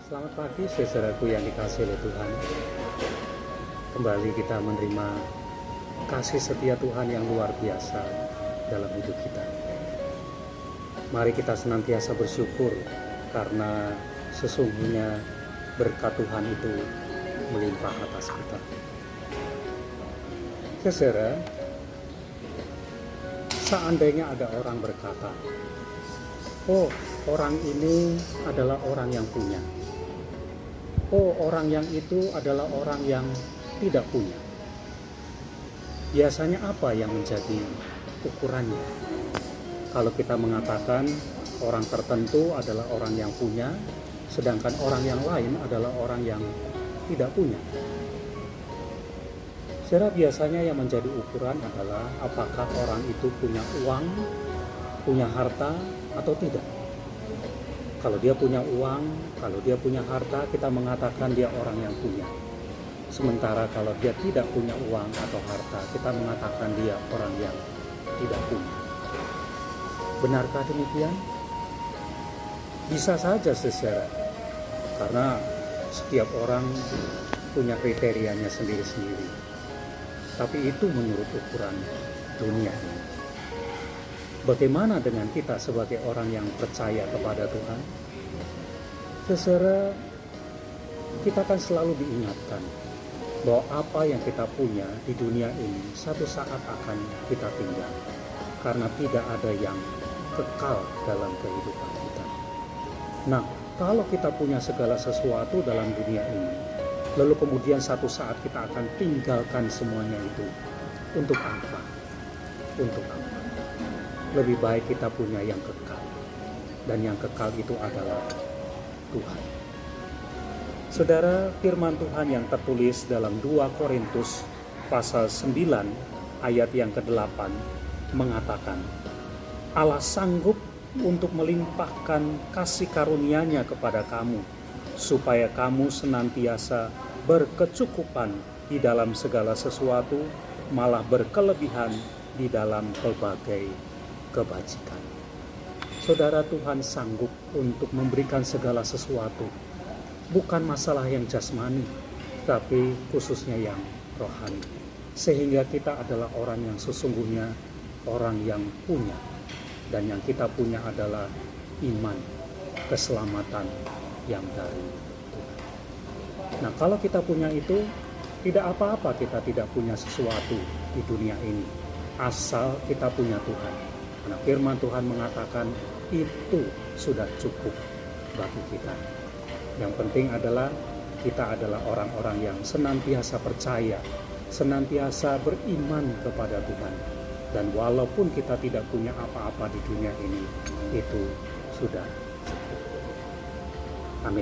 Selamat pagi saudaraku yang dikasihi oleh Tuhan. Kembali kita menerima kasih setia Tuhan yang luar biasa dalam hidup kita. Mari kita senantiasa bersyukur karena sesungguhnya berkat Tuhan itu melimpah atas kita. Saudara, seandainya ada orang berkata, "Oh, orang ini adalah orang yang punya. Oh, orang yang itu adalah orang yang tidak punya." Biasanya apa yang menjadi ukurannya? Kalau kita mengatakan orang tertentu adalah orang yang punya, sedangkan orang yang lain adalah orang yang tidak punya. Secara biasanya yang menjadi ukuran adalah apakah orang itu punya uang, punya harta, atau tidak. Kalau dia punya uang, kalau dia punya harta, kita mengatakan dia orang yang punya. Sementara kalau dia tidak punya uang atau harta, kita mengatakan dia orang yang tidak punya. Benarkah demikian? Bisa saja saudara, karena setiap orang punya kriterianya sendiri-sendiri. Tapi itu menurut ukuran dunia ini. Bagaimana dengan kita sebagai orang yang percaya kepada Tuhan? Saudara, kita akan selalu diingatkan bahwa apa yang kita punya di dunia ini satu saat akan kita tinggal, karena tidak ada yang kekal dalam kehidupan kita. Nah, kalau kita punya segala sesuatu dalam dunia ini, lalu kemudian satu saat kita akan tinggalkan semuanya itu, untuk apa? Untuk apa? Lebih baik kita punya yang kekal, dan yang kekal itu adalah Tuhan. Saudara, firman Tuhan yang tertulis dalam 2 Korintus pasal 9 ayat yang ke-8 mengatakan, Allah sanggup untuk melimpahkan kasih karunia-Nya kepada kamu, supaya kamu senantiasa berkecukupan di dalam segala sesuatu, malah berkelebihan di dalam berbagai kebajikan. Saudara, Tuhan sanggup untuk memberikan segala sesuatu, bukan masalah yang jasmani, tapi khususnya yang rohani, sehingga kita adalah orang yang sesungguhnya orang yang punya, dan yang kita punya adalah iman, keselamatan yang dari Tuhan. Nah, kalau kita punya itu, tidak apa-apa kita tidak punya sesuatu di dunia ini, asal kita punya Tuhan. Karena firman Tuhan mengatakan itu sudah cukup bagi kita. Yang penting adalah kita adalah orang-orang yang senantiasa percaya, senantiasa beriman kepada Tuhan. Dan walaupun kita tidak punya apa-apa di dunia ini, itu sudah cukup.